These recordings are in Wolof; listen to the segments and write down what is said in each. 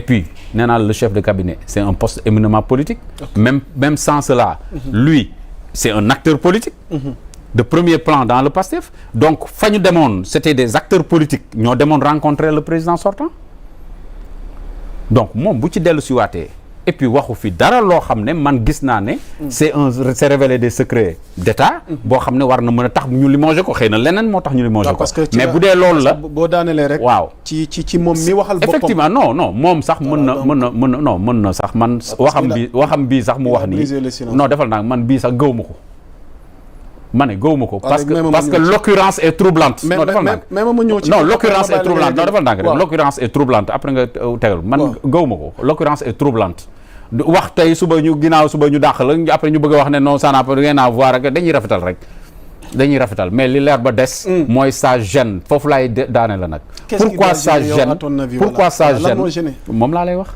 puis nee naa le chef de cabinet c'est un poste éminemment politique. Même sans cela. Lui c'est un acteur politique. De premier plan dans le PASTEF. Donc fa ñu demoon c'était des acteurs politiques ñoo demoon rencontrer le président sortant. Donc moom bu ci dellu si waatee et puis waxu fi dara loo xam ne man gis naa ne c'est révélé des secrets d'État boo xam ne war na mën a tax ñu limogé ko xëy na leneen moo tax ñu limogé ko mais bu dee loolu la boo daanelee rek waaw ci moom mi waxal boppam effectivement non moom sax mën na sax man waxam bii sax mu wax nii non defal naa man bii sax gëw ma ko ma ne gëwuma ko parce que l'occurrence est troublante non defal naa non l'occurrence est troublante non defal naa rek l'occurrence est troublante après nga tegal man gëwuma ko l'occurrence est troublante wax tey suba ñu ginnaaw suba ñu dàq la après ñu bëgg a wax ne non ça n'a rien à voir ak dañuy rafetal mais li leer ba des mooy ça gêne foofu laay daane la nag pourquoi ça gêne moom laa lay wax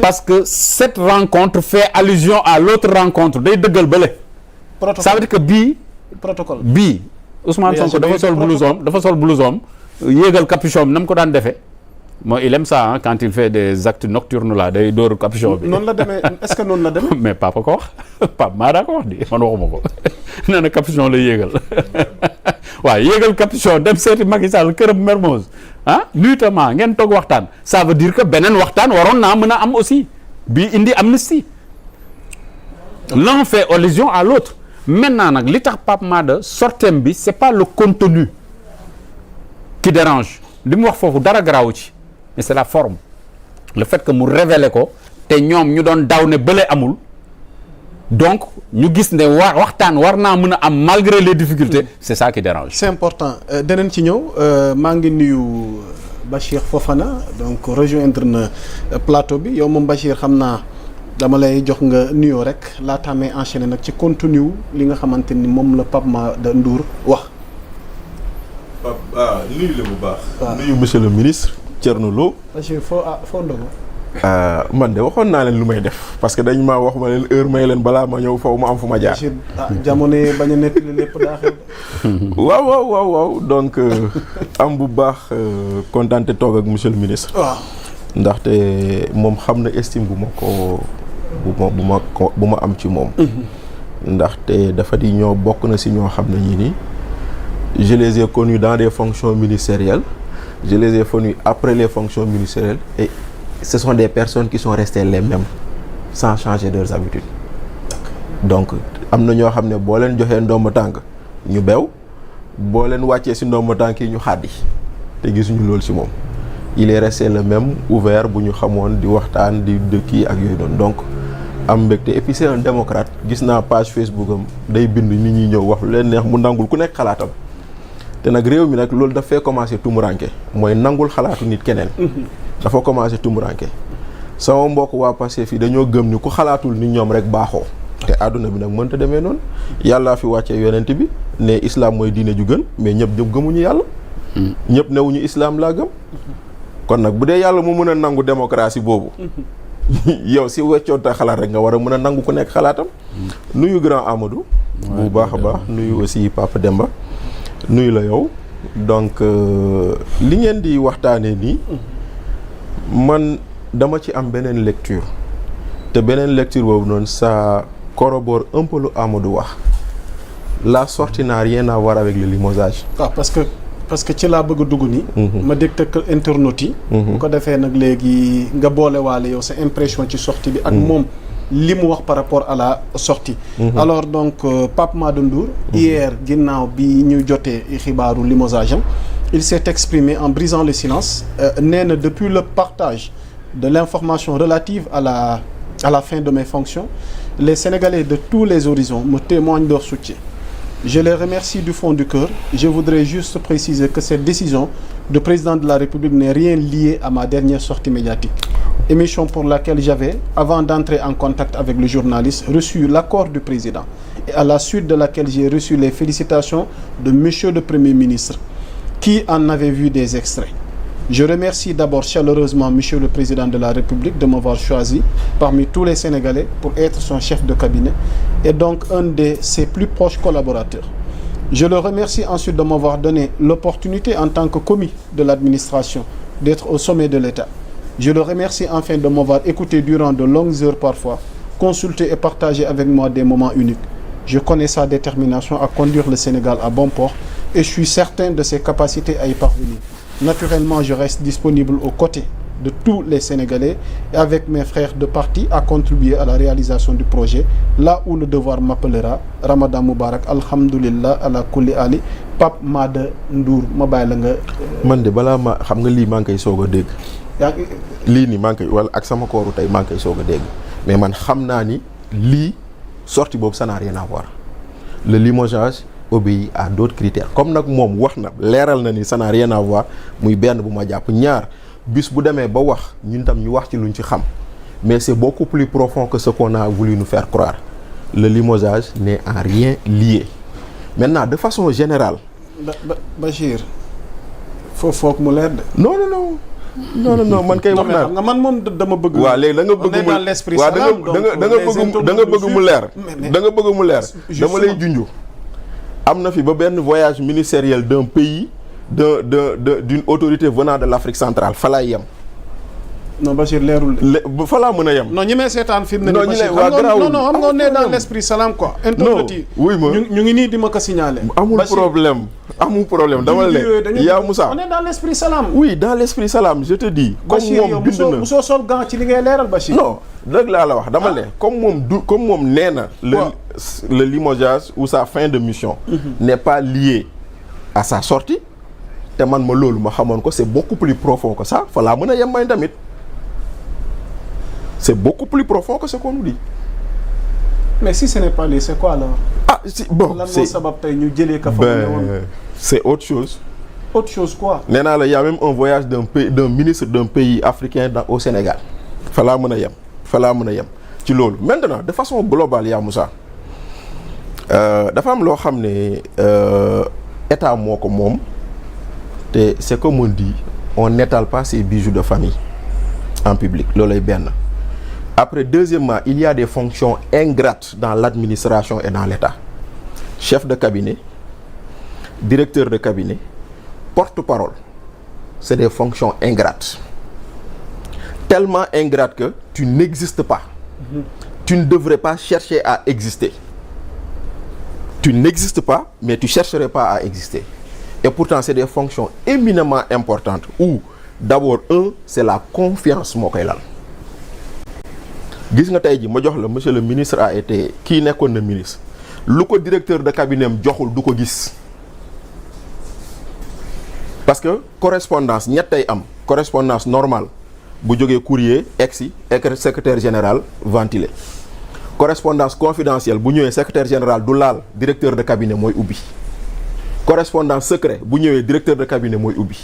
parce que cette rencontre fait allusion à l'autre rencontre day dëggal bële ça veut dire que bii Ousmane Sonko dafa sol blouson yéegal capuchon na mu ko daan defee mooy il aime ça hein, quand il fait des actes nocturnes là day dóor capuchon bi. noonu la demee est-ce que noonu la demee. mais papa ko wax papa maa daa ko wax di man waxuma ko nee na capuchon la yéegal waaw yéegal capuchon dem seeti Macky Sall këram Mermoz ah nuitamment ngeen toog waxtaan ça veut dire que beneen waxtaan waroon naa mën a am aussi bii indi amnistie l'un fait allusion à l'autre. Maintenant nag li tax Pape Maada sortem bi c'est pas le contenu qui dérange li mu wax foofu dara garaawu ci mais c'est la forme le fait que mu révéler ko te ñoom ñu doon daw ne bële amul donc ñu gis ne waxtaan war naa mën a am malgré les difficultés c'est ça qui dérange. C'est important danañ ci ñëw maa ngi nuyu Bachir Fofana donc rejoindre na plateau bi yow moom Bachir xam naa dama lay jox nga nuyoo rek laataa may enchaîner nag ci contenu li nga xamante ni moom la Pape Maada Ndour wax. nuyu la bu baax. nuyu monsieur le ministre Thierno Lo. Bachir foo ndogu. man de waxoon naa leen lu may def parce que dañ maa wax ma leen heure may leen balaa ma ñëw faw ma am fu ma jaar. Bachir jamono bañ a nettali lépp daa xew. waaw donc am bu baax kontaan te toog ak monsieur le ministre. waaw ndaxte moom xam na estime bu ma am ci moom. ndaxte dafa di ñoo bokk na si ñoo xam ne ñii nii je les ai connus dans des fonctions ministérielles je les ai connus après les fonctions ministérielles et ce sont des personnes qui sont restées les mêmes sans changer leurs habitudes. donc am na ñoo xam ne boo leen joxee ndomba tànk ñu bew boo leen wàccee si ndomba tànk yi ñu xàddi te gisuñu loolu si moom. il est resté le même ouvert bu ñu xamoon di waxtaan di kii ak yooyu noonu donc am mbégte et puis c'est un démocrate gis naa page Facebook am day bind nit ñi ñëw wax lu leen neex mu nangul ku nekk xalaatam te nag réew mi nag loolu daf fee commencé tumuranke mooy nangul xalaatu nit keneen dafa commencé tumuranke sama mbokk waa Pastef fii dañoo gëm ni ku xalaatul ni ñoom rek baaxoo te àdduna bi nag mënta demee noonu yàllaa fi wàccee yonent bi ne islam mooy diine ju gën mais ñëpp gëmuñu yàlla ñëpp newuñu islam laa gëm kon nag bu dee yàlla mu mën a nangu démocratie boobu yow si weccoonte xalaat rek nga war a mën a nangu ku nekk xalaatam nuyu grand Amadou bu baax a baax nuyu aussi Papa Demba nuyu la yow donc li ngeen di waxtaanee nii man dama ci am beneen lecture te beneen lecture boobu noonu ça corrobore un peu lu Amadou wax la sortie n'a rien à voir avec le limogeage. parce que ci laa bëgg a dugg ni ma dégte que internautes yi bu ko defee nag léegi nga boole waale yow sa impression ci sortie bi ak moom li mu wax par rapport à la sortie alors donc Pape Maada Ndour hier ginnaaw bi ñu jotee xibaaru limogeage am il s'est exprimé en brisant le silence nee na depuis le partage de l'information relative à la fin de mes fonctions les Sénégalais de tous les horizons me témoignent leur soutien. Je les remercie du fond du cœur. Je voudrais juste préciser que cette décision du président de la République n'est rien liée à ma dernière sortie médiatique. Émission pour laquelle j'avais, avant d'entrer en contact avec le journaliste, reçu l'accord du président et à la suite de laquelle j'ai reçu les félicitations de Monsieur le Premier ministre qui en avait vu des extraits. Je remercie d'abord chaleureusement Monsieur le Président de la République de m'avoir choisi parmi tous les Sénégalais pour être son chef de cabinet et donc un de ses plus proches collaborateurs. Je le remercie ensuite de m'avoir donné l'opportunité en tant que commis de l'administration d'être au sommet de l'État. Je le remercie enfin de m'avoir écouté durant de longues heures parfois, consulté et partagé avec moi des moments uniques. Je connais sa détermination à conduire le Sénégal à bon port et je suis certain de ses capacités à y parvenir. Naturellement, je reste disponible aux côtés de tous les Sénégalais et avec mes frères de parti à contribuer à la réalisation du projet, là où le devoir m'appellera. Ramadan Moubarak, alhamdulillah, ala kulli ali. Pape Mada Ndour ma bàyyi la nga. man de balaa ma xam nga lii maa ngi koy soog a dégg. lii nii maa ngi koy wala ak sama kooru tey maa ngi koy soog a dégg mais man xam naa ni lii sortie boobu ça n'a rien à voir. Le limogeage obéit à d'autres critères comme nag moom wax na leeral na ni ça n'a rien à voir muy benn bu ma jàpp ñaar bis bu demee ba wax ñun tam ñu wax ci luñ ci xam mais c'est beaucoup plus profond que ce qu'on a voulu nous faire croire. Le limogeage n'est en rien lié. Maintenant de façon générale. Bachir foofu foog mu leer de. non man kay wax naa nga man moom dama bëgg. waaw léegi da nga bëgg mu dans l'esprit salam da nga bëgg mu leer. da nga bëgg mu leer dama lay junju. am na fi ba benn voyage ministériel d'un pays d'une autorité venant de l'Afrique centrale fa laay yem. non Bachir leerul de. fa laa mën a yem. non ñi may seetaan fi mu ne non nii Bachir non xam nga ne dans l'esprit salam quoi. non wuy ma ñu ngi nii di ma ko signaler. amul problème dama ne yaa Moussa. on est dans l'esprit salam. oui dans l'esprit salam je te dis. comme moom bind na Bachir yow sol gant ci li ngay leeral Bachir. non dëgg laa la wax dama ne comme moom nee na. le limogeage ou sa fin de mission. n'est pas lié à sa sortie te man ma loolu ma xamoon ko c'est beaucoup plus profond que ça fa laa mën a yem may tamit. C'est beaucoup plus profond que ce qu'on nous dit. Mais si ce n'est pas lui, c'est quoi alors? Ah, bon, c'est autre chose. Autre chose quoi? Il y a même un voyage d'un ministre d'un pays africain au Sénégal. Fala mën a yem ci loolu. Maintenant, de façon globale yaa Moussa dafa am loo xam ne état moo ko moom te c'est comme on dit on n'étale pas ses bijoux de famille en public loolay benn. Après, deuxièmement, il y a des fonctions ingrates dans l'administration et dans l'État. Chef de cabinet, directeur de cabinet, porte-parole, c'est des fonctions ingrates. Tellement ingrates que tu n'existes pas. Tu ne devrais pas chercher à exister. Tu n'existes pas, mais tu ne chercherais pas à exister. Et pourtant, c'est des fonctions éminemment importantes où, d'abord, c'est la confiance moo koy lal. Gis nga tey ji ma jox la monsieur le ministre a été kii nekkoon na ministre lu ko directeur de cabinet am joxul du ko gis parce que correspondance ñettay am correspondance normale bu jógee courrier egsi secrétaire général ventilé correspondance confidentielle bu ñëwee secrétaire général du laal directeur de cabinet mooy ubbi correspondance secret bu ñëwee directeur de cabinet mooy ubbi.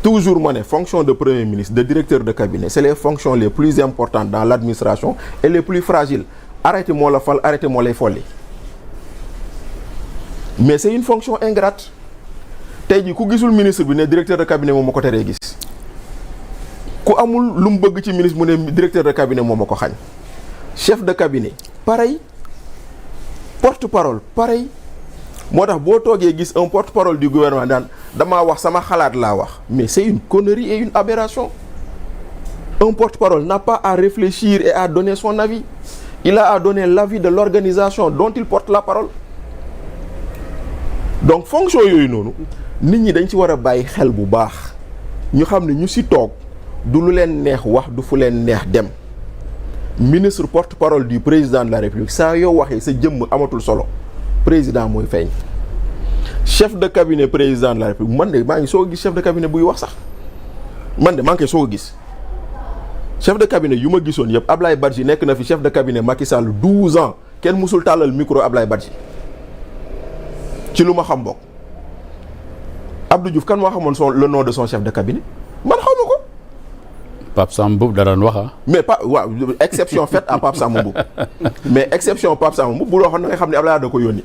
Toujours ma ne fonction de premier ministre de directeur de cabinet c'est les fonctions les plus importantes dans l'administration et les plus fragiles arrêté moo la fal arrêté moo lay folli mais c'est une fonction ingrate tey jii ku gisul ministre bi ne directeur de cabinet moom ma ko teree gis ku amul lu mu bëgg ci ministre mu ne directeur de cabinet moom ma ko xañ chef de cabinet pareil porte-parole pareil moo tax boo toogee gis un porte-parole du gouvernement daan damaa wax sama xalaat laa wax mais c'est une connerie et une aberration. Un porte-parole n'a pas à réfléchir et à donner son avis. Il a à donner l'avis de l'organisation dont il porte la parole. Donc fonction yooyu noonu nit ñi dañ ci war a bàyyi xel bu baax ñu xam ne ñu ci toog du lu leen neex wax du fu leen neex dem ministre porte-parole du président de la République saa yoo waxee sa jëmm amatul solo président mooy feeñ. Chef de cabinet président de la République man de maa ngi soog a gis chef de cabinet buy wax sax man de maa ngi koy soog a gis chef de cabinet yu ma gisoon yëpp Ablaye Badji nekk na fi chef de cabinet Macky Sall 12 ans kenn musul tàllal micro Ablaye Badji ci lu ma xam bokk Abdou Diouf kan moo xamoon le nom de son chef de cabinet man xaw ma ko. Pape Samba Mboup da doon wax mais pas waaw exception faite à Pape Samba Mboup mais exception Pape Samba Mboup bu waxoon na nga xam ne Ablaye da ko yónni.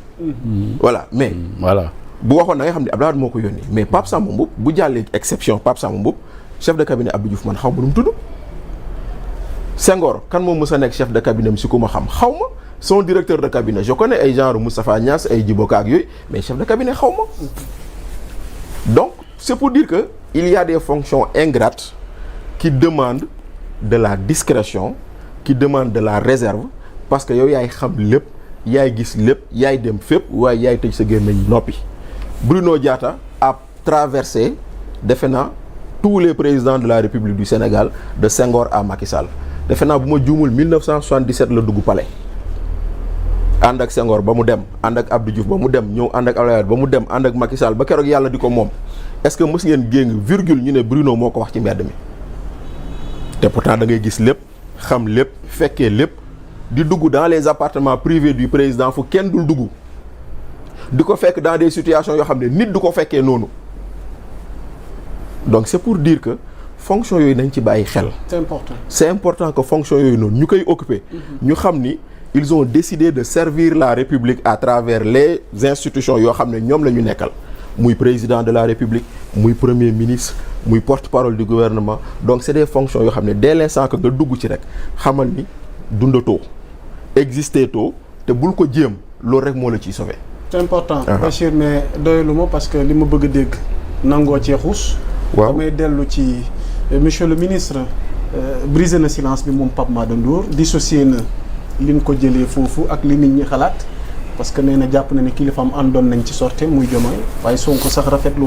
voilà mais. voilà. bu waxoon na nga xam ne Abdoulaye moo ko yónni mais Pape Samba Mboup bu jàllee exception Pape Samba Mboup chef de cabinet Abdou Diouf man xaw ma nu mu tudd. Senghor kan moo mës a nekk chef de cabinet am si ku ma xam xaw ma son directeur de cabinet je connais ay genre Moustapha Niass ay Djibo Ka ak yooyu mais chef de cabinet xaw ma. donc c'est pour dire que il y a des fonctions ingrates qui demande de la discrétion, qui demande de la réserve, parce que yow yaay xam lépp yaay gis lépp yaay dem fépp waaye yaay tëj sa gémmiñ noppi. Bruno Diatta a traversé defe naa tous les présidents de la République du Sénégal de Senghor à Macky Sall defe naa bu ma juumul 1977 la dugg palais ànd ak Senghor ba mu dem ànd ak Abdou Diouf ba mu dem ñëw ànd ak Abdoulaye Wade ba mu dem ànd ak Macky Sall ba keroog yàlla di ko moom est-ce que mës ngeen géng virgule ñu ne Bruno moo ko wax ci mbedd mi te pourtant da ngay gis lépp xam lépp fekkee lépp di dugg dans les appartements privés du président fu kenn dul dugg di ko fekk dans des situations yoo xam ne nit du ko fekkee noonu donc c'est pour dire que fonction yooyu nañ ci bàyyi xel. C'est important que fonction yooyu noonu ñu koy occuper ñu xam ni ils ont décidé de servir la République à travers les institutions yoo xam ne ñoom la ñu nekkal muy président de la République muy premier ministre muy porte-parole du gouvernement donc c'est des fonctions yoo xam ne dès l'instant que nga dugg ci rek xamal ni dundatoo existé too te bul ko jéem loolu rek moo la ciy sauver. C'est important Bachir, mais doylu ma parce que li ma bëgg a dégg nangoo cee xuus. waaw damay dellu ci monsieur le ministre brisé na silence bi moom Pape Mada Ndour dissocié na li nga ko jëlee foofu ak li nit ñi xalaat parce que nee na jàpp na ne kilifaam àndoon nañ ci sorte muy Diomaye waaye Sonko sax rafetlu